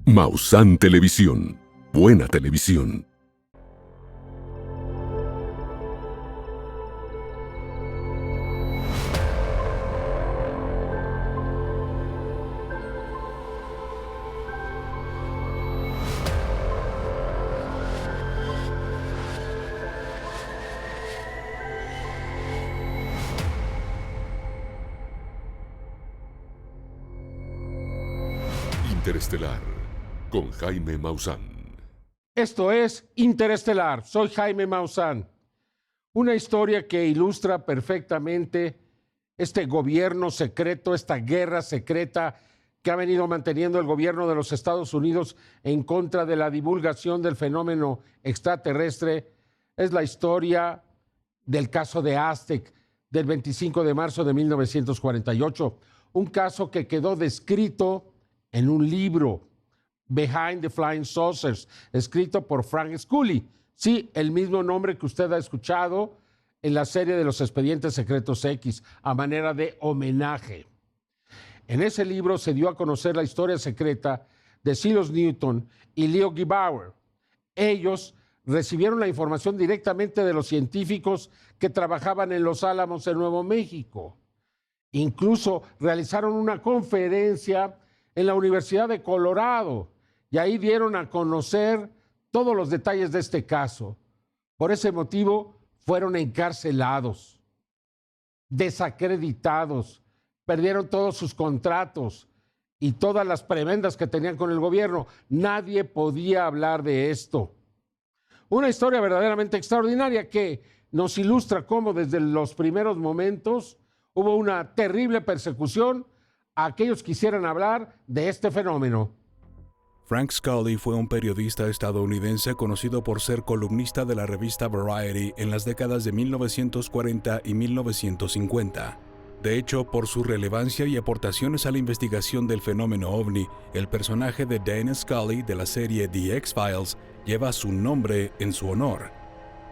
Maussan Televisión. Buena televisión. Interestelar, con Jaime Maussan. Esto es Interestelar. Soy Jaime Maussan. Una historia que ilustra perfectamente este gobierno secreto, esta guerra secreta que ha venido manteniendo el gobierno de los Estados Unidos en contra de la divulgación del fenómeno extraterrestre. Es la historia del caso de Aztec del 25 de marzo de 1948. Un caso que quedó descrito en un libro, Behind the Flying Saucers, escrito por Frank Scully. Sí, el mismo nombre que usted ha escuchado en la serie de los Expedientes Secretos X, a manera de homenaje. En ese libro se dio a conocer la historia secreta de Silas Newton y Leo Gebauer. Ellos recibieron la información directamente de los científicos que trabajaban en Los Álamos, en Nuevo México. Incluso realizaron una conferencia en la Universidad de Colorado, y ahí dieron a conocer todos los detalles de este caso. Por ese motivo fueron encarcelados, desacreditados, perdieron todos sus contratos y todas las prebendas que tenían con el gobierno. Nadie podía hablar de esto. Una historia verdaderamente extraordinaria que nos ilustra cómo desde los primeros momentos hubo una terrible persecución a aquellos que quisieran hablar de este fenómeno. Frank Scully fue un periodista estadounidense conocido por ser columnista de la revista Variety en las décadas de 1940 y 1950. De hecho, por su relevancia y aportaciones a la investigación del fenómeno ovni, el personaje de Dana Scully de la serie The X-Files lleva su nombre en su honor.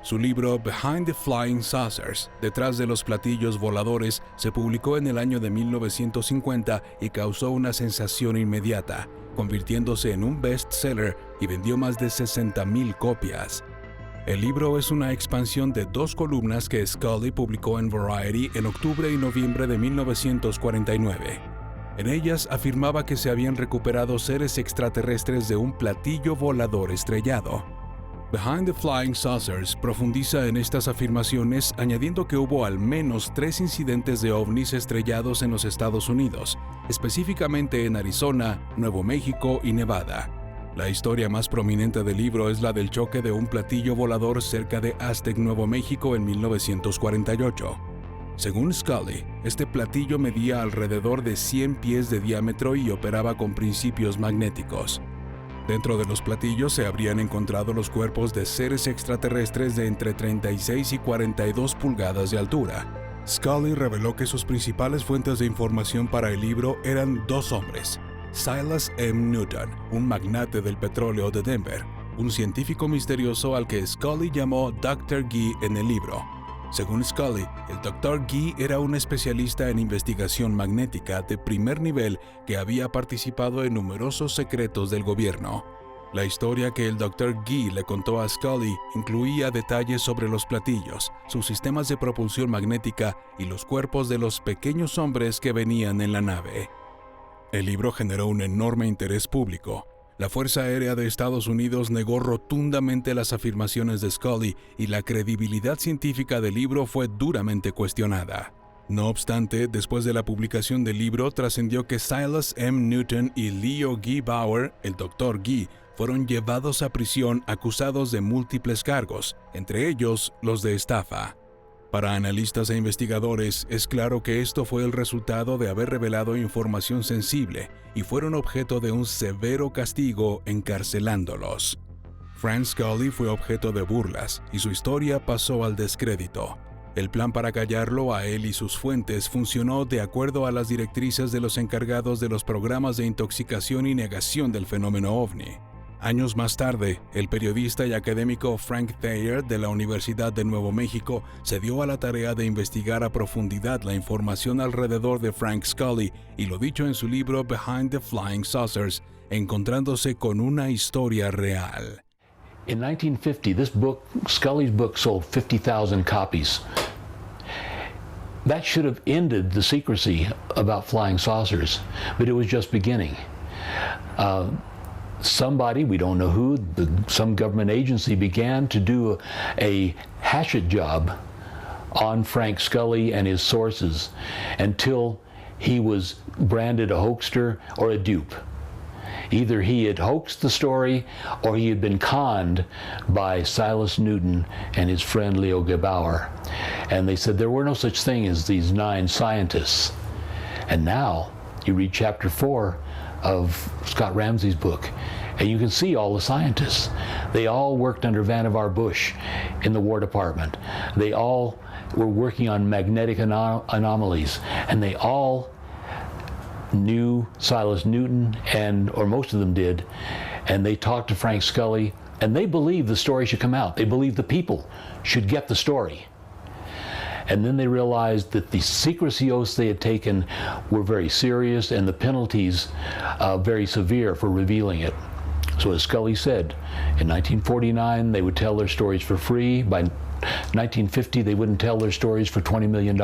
Su libro Behind the Flying Saucers, Detrás de los platillos voladores, se publicó en el año de 1950 y causó una sensación inmediata, convirtiéndose en un bestseller y vendió más de 60,000 copias. El libro es una expansión de 2 columnas que Scully publicó en Variety en octubre y noviembre de 1949. En ellas afirmaba que se habían recuperado seres extraterrestres de un platillo volador estrellado. Behind the Flying Saucers profundiza en estas afirmaciones, añadiendo que hubo al menos 3 incidentes de ovnis estrellados en los Estados Unidos, específicamente en Arizona, Nuevo México y Nevada. La historia más prominente del libro es la del choque de un platillo volador cerca de Aztec, Nuevo México en 1948. Según Scully, este platillo medía alrededor de 100 pies de diámetro y operaba con principios magnéticos. Dentro de los platillos se habrían encontrado los cuerpos de seres extraterrestres de entre 36 y 42 pulgadas de altura. Scully reveló que sus principales fuentes de información para el libro eran 2 hombres: Silas M. Newton, un magnate del petróleo de Denver, un científico misterioso al que Scully llamó Dr. Gee en el libro. Según Scully, el Dr. Gee era un especialista en investigación magnética de primer nivel que había participado en numerosos secretos del gobierno. La historia que el Dr. Gee le contó a Scully incluía detalles sobre los platillos, sus sistemas de propulsión magnética y los cuerpos de los pequeños hombres que venían en la nave. El libro generó un enorme interés público. La Fuerza Aérea de Estados Unidos negó rotundamente las afirmaciones de Scully y la credibilidad científica del libro fue duramente cuestionada. No obstante, después de la publicación del libro, trascendió que Silas M. Newton y Leo Gebauer, el Dr. Gee, fueron llevados a prisión acusados de múltiples cargos, entre ellos los de estafa. Para analistas e investigadores, es claro que esto fue el resultado de haber revelado información sensible y fueron objeto de un severo castigo encarcelándolos. Frank Scully fue objeto de burlas y su historia pasó al descrédito. El plan para callarlo a él y sus fuentes funcionó de acuerdo a las directrices de los encargados de los programas de intoxicación y negación del fenómeno ovni. Años más tarde, el periodista y académico Frank Thayer de la Universidad de Nuevo México se dio a la tarea de investigar a profundidad la información alrededor de Frank Scully y lo dicho en su libro Behind the Flying Saucers, encontrándose con una historia real. In 1950, this book, Scully's book, sold 50,000 copies. That should have ended the secrecy about flying saucers, but it was just beginning. Somebody, we don't know who, some government agency began to do a hatchet job on Frank Scully and his sources until he was branded a hoaxer or a dupe. Either he had hoaxed the story or he had been conned by Silas Newton and his friend Leo Gebauer. And they said there were no such thing as these 9 scientists. And now you read chapter 4 of Scott Ramsey's book, and you can see all the scientists. They all worked under Vannevar Bush in the War Department. They all were working on magnetic anomalies, and they all knew Silas Newton, or most of them did, and they talked to Frank Scully, and they believed the story should come out. They believed the people should get the story. And then they realized that the secrecy oaths they had taken were very serious and the penalties very severe for revealing it. So as Scully said, in 1949 they would tell their stories for free. By 1950 they wouldn't tell their stories for $20 million.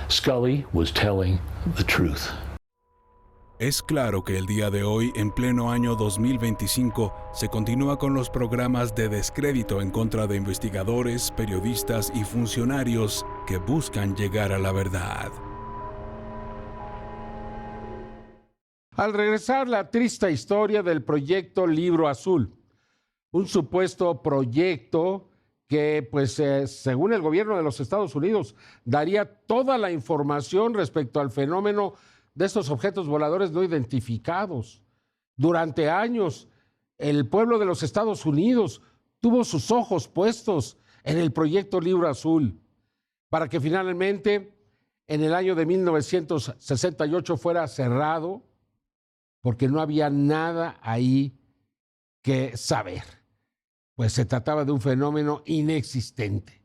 Scully was telling the truth. Es claro que el día de hoy, en pleno año 2025, se continúa con los programas de descrédito en contra de investigadores, periodistas y funcionarios que buscan llegar a la verdad. Al regresar, la triste historia del proyecto Libro Azul, un supuesto proyecto que, según el gobierno de los Estados Unidos, daría toda la información respecto al fenómeno de estos objetos voladores no identificados. Durante años, el pueblo de los Estados Unidos tuvo sus ojos puestos en el proyecto Libro Azul, para que finalmente en el año de 1968 fuera cerrado, porque no había nada ahí que saber, pues se trataba de un fenómeno inexistente.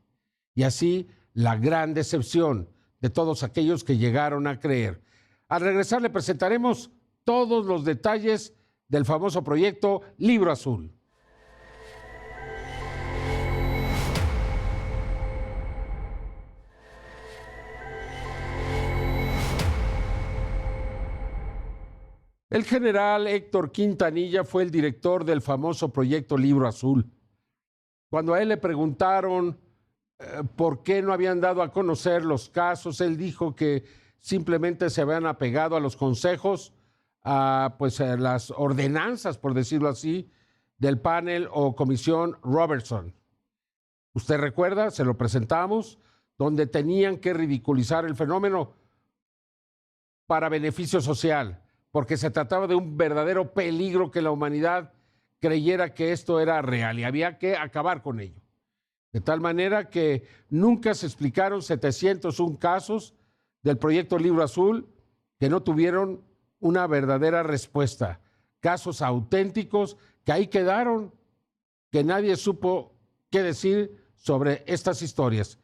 Y así la gran decepción de todos aquellos que llegaron a creer. Al regresar le presentaremos todos los detalles del famoso proyecto Libro Azul. El general Héctor Quintanilla fue el director del famoso proyecto Libro Azul. Cuando a él le preguntaron por qué no habían dado a conocer los casos, él dijo que simplemente se habían apegado a los consejos, a las ordenanzas, por decirlo así, del panel o comisión Robertson. Usted recuerda, se lo presentamos, donde tenían que ridiculizar el fenómeno para beneficio social, porque se trataba de un verdadero peligro que la humanidad creyera que esto era real y había que acabar con ello. De tal manera que nunca se explicaron 701 casos del proyecto Libro Azul que no tuvieron una verdadera respuesta. Casos auténticos que ahí quedaron, que nadie supo qué decir sobre estas historias.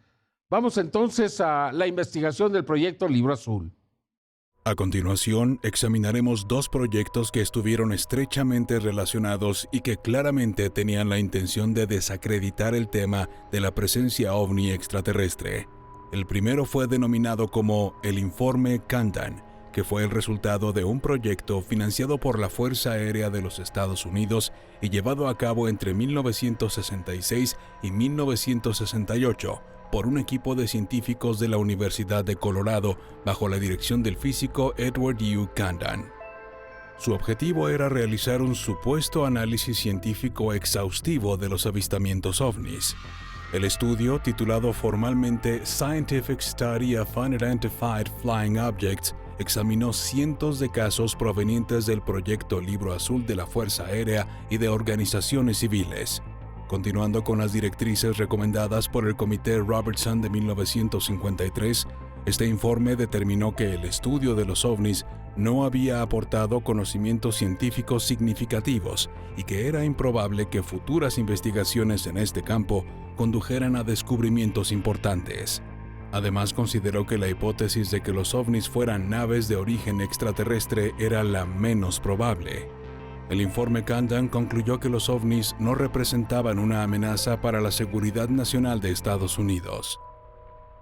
Vamos entonces a la investigación del proyecto Libro Azul. A continuación, examinaremos 2 proyectos que estuvieron estrechamente relacionados y que claramente tenían la intención de desacreditar el tema de la presencia ovni extraterrestre. El primero fue denominado como el Informe Kandan, que fue el resultado de un proyecto financiado por la Fuerza Aérea de los Estados Unidos y llevado a cabo entre 1966 y 1968 por un equipo de científicos de la Universidad de Colorado bajo la dirección del físico Edward U. Kandan. Su objetivo era realizar un supuesto análisis científico exhaustivo de los avistamientos ovnis. El estudio, titulado formalmente Scientific Study of Unidentified Flying Objects, examinó cientos de casos provenientes del proyecto Libro Azul de la Fuerza Aérea y de organizaciones civiles. Continuando con las directrices recomendadas por el Comité Robertson de 1953, este informe determinó que el estudio de los ovnis no había aportado conocimientos científicos significativos y que era improbable que futuras investigaciones en este campo condujeran a descubrimientos importantes. Además, consideró que la hipótesis de que los ovnis fueran naves de origen extraterrestre era la menos probable. El informe Kandan concluyó que los ovnis no representaban una amenaza para la seguridad nacional de Estados Unidos.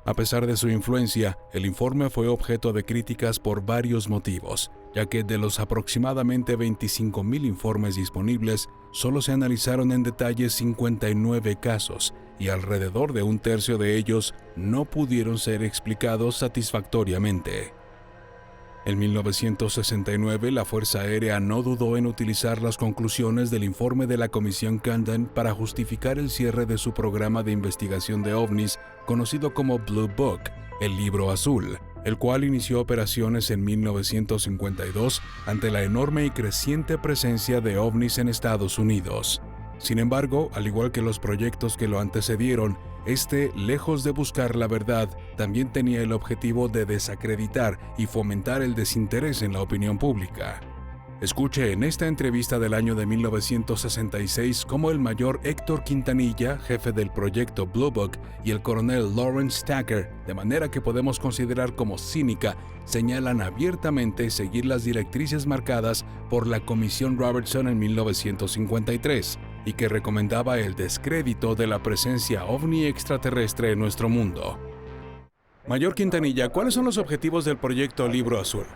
A pesar de su influencia, el informe fue objeto de críticas por varios motivos, ya que de los aproximadamente 25,000 informes disponibles, solo se analizaron en detalle 59 casos, y alrededor de un tercio de ellos no pudieron ser explicados satisfactoriamente. En 1969, la Fuerza Aérea no dudó en utilizar las conclusiones del informe de la Comisión Kandan para justificar el cierre de su programa de investigación de ovnis, conocido como Blue Book, el Libro Azul, el cual inició operaciones en 1952 ante la enorme y creciente presencia de ovnis en Estados Unidos. Sin embargo, al igual que los proyectos que lo antecedieron, lejos de buscar la verdad, también tenía el objetivo de desacreditar y fomentar el desinterés en la opinión pública. Escuche en esta entrevista del año de 1966 cómo el mayor Héctor Quintanilla, jefe del proyecto Blue Book, y el coronel Lawrence Tacker, de manera que podemos considerar como cínica, señalan abiertamente seguir las directrices marcadas por la Comisión Robertson en 1953, y que recomendaba el descrédito de la presencia ovni extraterrestre en nuestro mundo. Mayor Quintanilla, ¿cuáles son los objetivos del proyecto Libro Azul?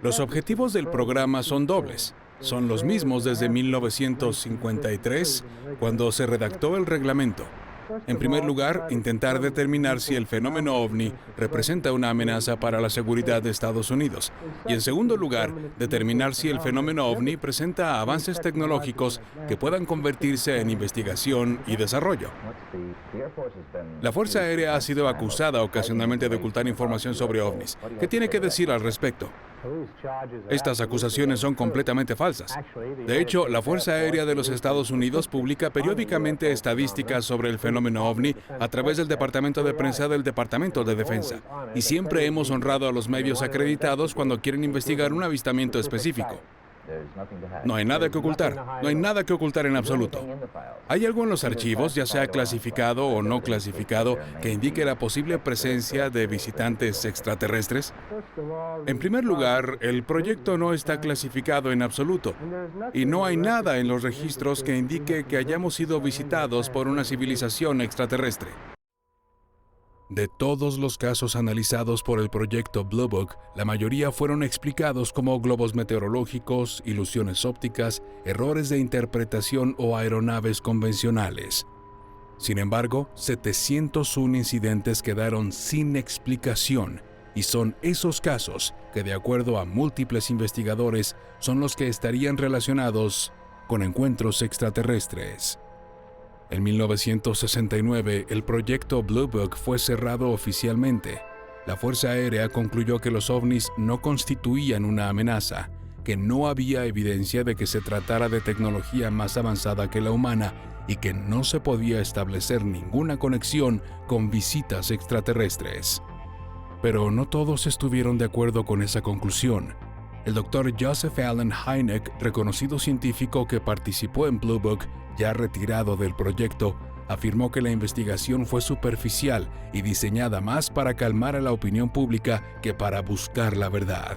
Los objetivos del programa son dobles. Son los mismos desde 1953, cuando se redactó el reglamento. En primer lugar, intentar determinar si el fenómeno ovni representa una amenaza para la seguridad de Estados Unidos. Y en segundo lugar, determinar si el fenómeno ovni presenta avances tecnológicos que puedan convertirse en investigación y desarrollo. La Fuerza Aérea ha sido acusada ocasionalmente de ocultar información sobre ovnis. ¿Qué tiene que decir al respecto? Estas acusaciones son completamente falsas. De hecho, la Fuerza Aérea de los Estados Unidos publica periódicamente estadísticas sobre el fenómeno ovni a través del Departamento de Prensa del Departamento de Defensa, y siempre hemos honrado a los medios acreditados cuando quieren investigar un avistamiento específico. No hay nada que ocultar, no hay nada que ocultar en absoluto. ¿Hay algo en los archivos, ya sea clasificado o no clasificado, que indique la posible presencia de visitantes extraterrestres? En primer lugar, el proyecto no está clasificado en absoluto, y no hay nada en los registros que indique que hayamos sido visitados por una civilización extraterrestre. De todos los casos analizados por el proyecto Blue Book, la mayoría fueron explicados como globos meteorológicos, ilusiones ópticas, errores de interpretación o aeronaves convencionales. Sin embargo, 701 incidentes quedaron sin explicación, y son esos casos que, de acuerdo a múltiples investigadores, son los que estarían relacionados con encuentros extraterrestres. En 1969, el proyecto Blue Book fue cerrado oficialmente. La Fuerza Aérea concluyó que los ovnis no constituían una amenaza, que no había evidencia de que se tratara de tecnología más avanzada que la humana y que no se podía establecer ninguna conexión con visitas extraterrestres. Pero no todos estuvieron de acuerdo con esa conclusión. El Dr. Joseph Allen Hynek, reconocido científico que participó en Blue Book, ya retirado del proyecto, afirmó que la investigación fue superficial y diseñada más para calmar a la opinión pública que para buscar la verdad.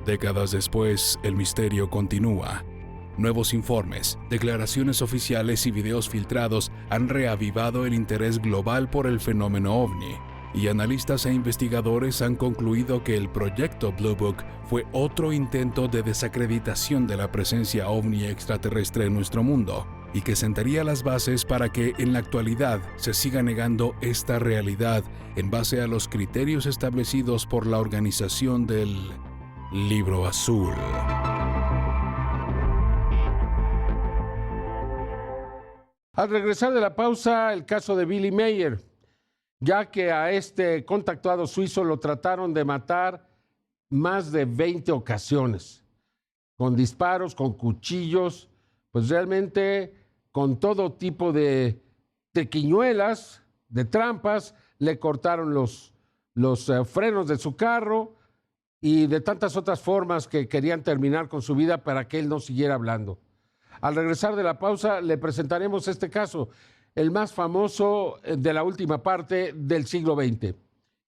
Décadas después, el misterio continúa. Nuevos informes, declaraciones oficiales y videos filtrados han reavivado el interés global por el fenómeno ovni, y analistas e investigadores han concluido que el proyecto Blue Book fue otro intento de desacreditación de la presencia ovni extraterrestre en nuestro mundo, y que sentaría las bases para que en la actualidad se siga negando esta realidad en base a los criterios establecidos por la organización del Libro Azul. Al regresar de la pausa, el caso de Billy Mayer, ya que a este contactuado suizo lo trataron de matar más de 20 ocasiones, con disparos, con cuchillos, pues realmente con todo tipo de triquiñuelas, de trampas, le cortaron los frenos de su carro y de tantas otras formas que querían terminar con su vida para que él no siguiera hablando. Al regresar de la pausa le presentaremos este caso, el más famoso de la última parte del siglo XX.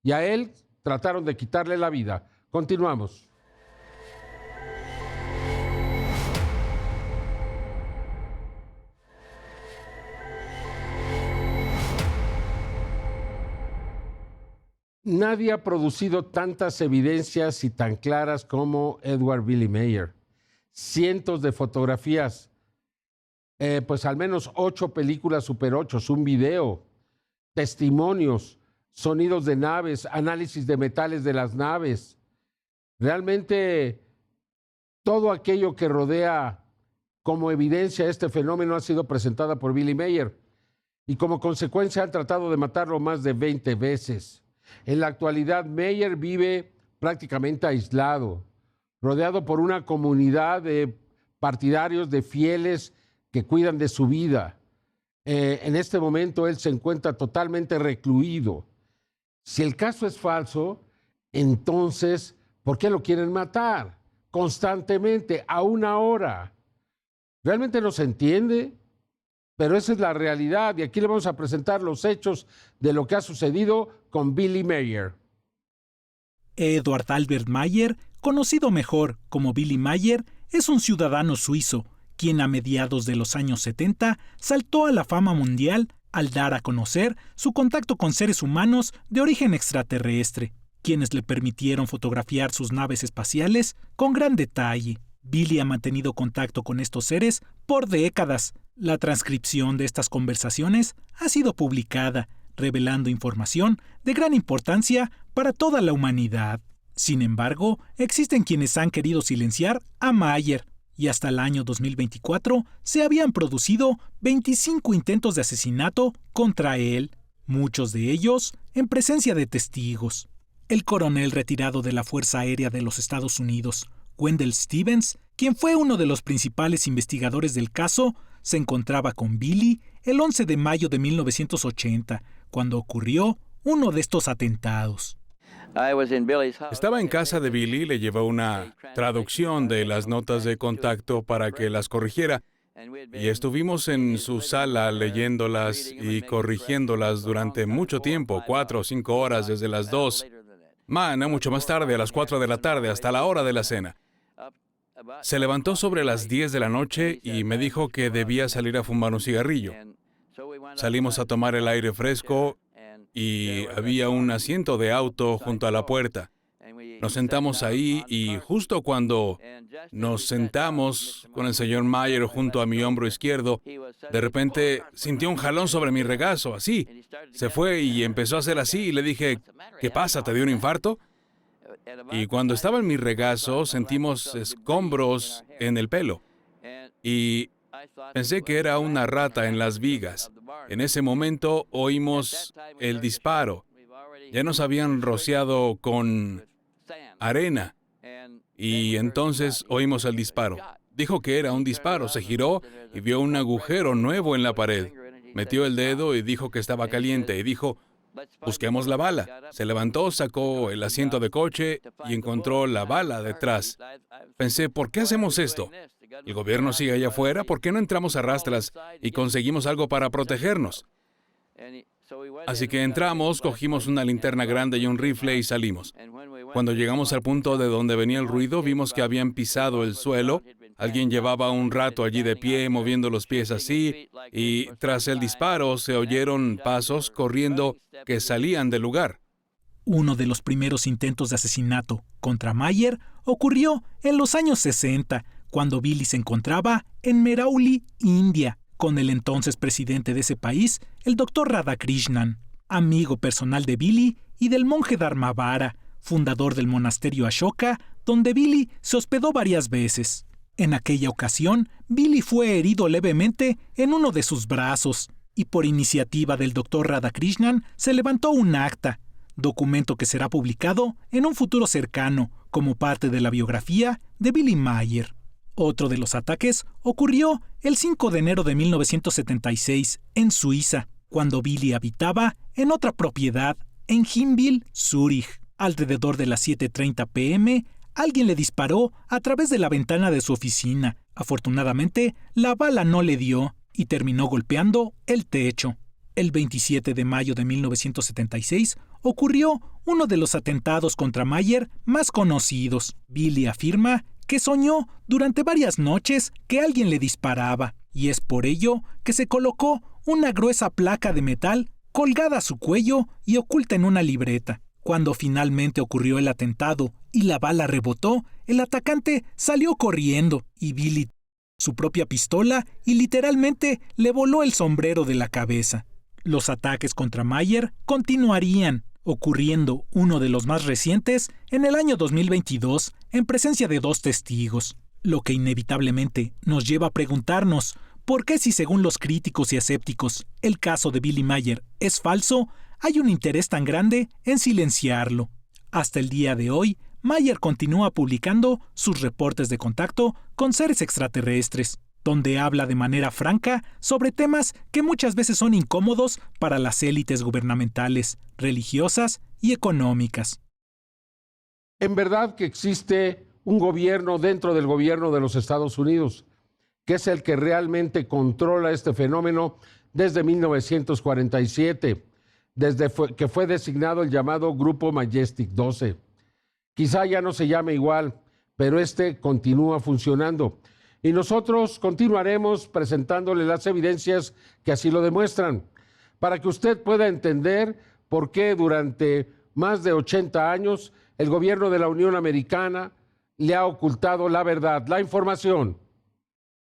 Y a él trataron de quitarle la vida. Continuamos. Nadie ha producido tantas evidencias y tan claras como Edward Billy Mayer. Cientos de fotografías, pues al menos 8 películas Super 8, un video, testimonios, sonidos de naves, análisis de metales de las naves. Realmente todo aquello que rodea como evidencia este fenómeno ha sido presentada por Billy Mayer y como consecuencia han tratado de matarlo más de 20 veces. En la actualidad, Mayer vive prácticamente aislado, rodeado por una comunidad de partidarios, de fieles que cuidan de su vida. En este momento él se encuentra totalmente recluido. Si el caso es falso, entonces, ¿por qué lo quieren matar? Constantemente, a una hora. ¿Realmente no se entiende? Pero esa es la realidad y aquí le vamos a presentar los hechos de lo que ha sucedido con Billy Mayer. Edward Albert Mayer, conocido mejor como Billy Mayer, es un ciudadano suizo, quien a mediados de los años 70 saltó a la fama mundial al dar a conocer su contacto con seres humanos de origen extraterrestre, quienes le permitieron fotografiar sus naves espaciales con gran detalle. Billy ha mantenido contacto con estos seres por décadas. La transcripción de estas conversaciones ha sido publicada, revelando información de gran importancia para toda la humanidad. Sin embargo, existen quienes han querido silenciar a Mayer, y hasta el año 2024 se habían producido 25 intentos de asesinato contra él, muchos de ellos en presencia de testigos. El coronel retirado de la Fuerza Aérea de los Estados Unidos, Wendell Stevens, quien fue uno de los principales investigadores del caso, se encontraba con Billy el 11 de mayo de 1980, cuando ocurrió uno de estos atentados. Estaba en casa de Billy, le llevó una traducción de las notas de contacto para que las corrigiera, y estuvimos en su sala leyéndolas y corrigiéndolas durante mucho tiempo, 4 o 5 horas, desde las 2. No mucho más tarde, a las 4 de la tarde, hasta la hora de la cena. Se levantó sobre las 10 de la noche y me dijo que debía salir a fumar un cigarrillo. Salimos a tomar el aire fresco y había un asiento de auto junto a la puerta. Nos sentamos ahí y justo cuando nos sentamos con el señor Mayer junto a mi hombro izquierdo, de repente sintió un jalón sobre mi regazo, así. Se fue y empezó a hacer así y le dije, ¿qué pasa? ¿Te dio un infarto? Y cuando estaba en mi regazo sentimos escombros en el pelo y pensé que era una rata en las vigas. En ese momento oímos el disparo. Ya nos habían rociado con arena y entonces oímos el disparo. Dijo que era un disparo, se giró y vio un agujero nuevo en la pared. Metió el dedo y dijo que estaba caliente y dijo, busquemos la bala. Se levantó, sacó el asiento de coche y encontró la bala detrás. Pensé, ¿por qué hacemos esto? El gobierno sigue allá afuera, ¿por qué no entramos a rastras y conseguimos algo para protegernos? Así que entramos, cogimos una linterna grande y un rifle y salimos. Cuando llegamos al punto de donde venía el ruido, vimos que habían pisado el suelo. Alguien llevaba un rato allí de pie, moviendo los pies así, y tras el disparo se oyeron pasos corriendo que salían del lugar. Uno de los primeros intentos de asesinato contra Mayer ocurrió en los años 60, cuando Billy se encontraba en Mehrauli, India, con el entonces presidente de ese país, el Dr. Radhakrishnan, amigo personal de Billy y del monje Dharmavara, fundador del monasterio Ashoka, donde Billy se hospedó varias veces. En aquella ocasión, Billy fue herido levemente en uno de sus brazos, y por iniciativa del Dr. Radhakrishnan se levantó un acta, documento que será publicado en un futuro cercano como parte de la biografía de Billy Mayer. Otro de los ataques ocurrió el 5 de enero de 1976 en Suiza, cuando Billy habitaba en otra propiedad en Hinwil, Zúrich. Alrededor de las 7:30 p.m., alguien le disparó a través de la ventana de su oficina. Afortunadamente, la bala no le dio y terminó golpeando el techo. El 27 de mayo de 1976 ocurrió uno de los atentados contra Mayer más conocidos. Billy afirma que soñó durante varias noches que alguien le disparaba, y es por ello que se colocó una gruesa placa de metal colgada a su cuello y oculta en una libreta. Cuando finalmente ocurrió el atentado y la bala rebotó, el atacante salió corriendo y Billy su propia pistola y literalmente le voló el sombrero de la cabeza. Los ataques contra Mayer continuarían, ocurriendo uno de los más recientes en el año 2022 en presencia de 2 testigos, lo que inevitablemente nos lleva a preguntarnos por qué, si según los críticos y escépticos el caso de Billy Mayer es falso, hay un interés tan grande en silenciarlo. Hasta el día de hoy, Mayer continúa publicando sus reportes de contacto con seres extraterrestres, donde habla de manera franca sobre temas que muchas veces son incómodos para las élites gubernamentales, religiosas y económicas. En verdad que existe un gobierno dentro del gobierno de los Estados Unidos, que es el que realmente controla este fenómeno desde 1947, desde que fue designado el llamado Grupo Majestic 12. Quizá ya no se llame igual, pero este continúa funcionando. Y nosotros continuaremos presentándole las evidencias que así lo demuestran, para que usted pueda entender por qué durante más de 80 años el gobierno de la Unión Americana le ha ocultado la verdad, la información.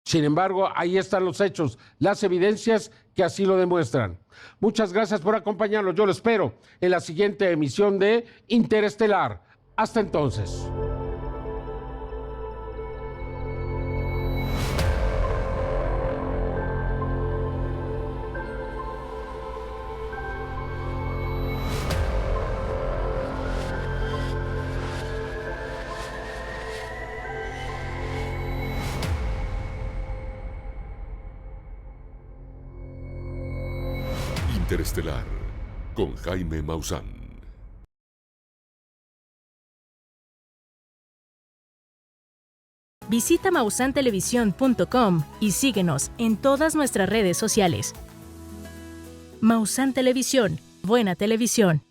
Sin embargo, ahí están los hechos, las evidencias que así lo demuestran. Muchas gracias por acompañarnos. Yo lo espero en la siguiente emisión de Interestelar. Hasta entonces. Interestelar, con Jaime Maussan. Visita maussantelevisión.com y síguenos en todas nuestras redes sociales. Maussan Televisión, buena televisión.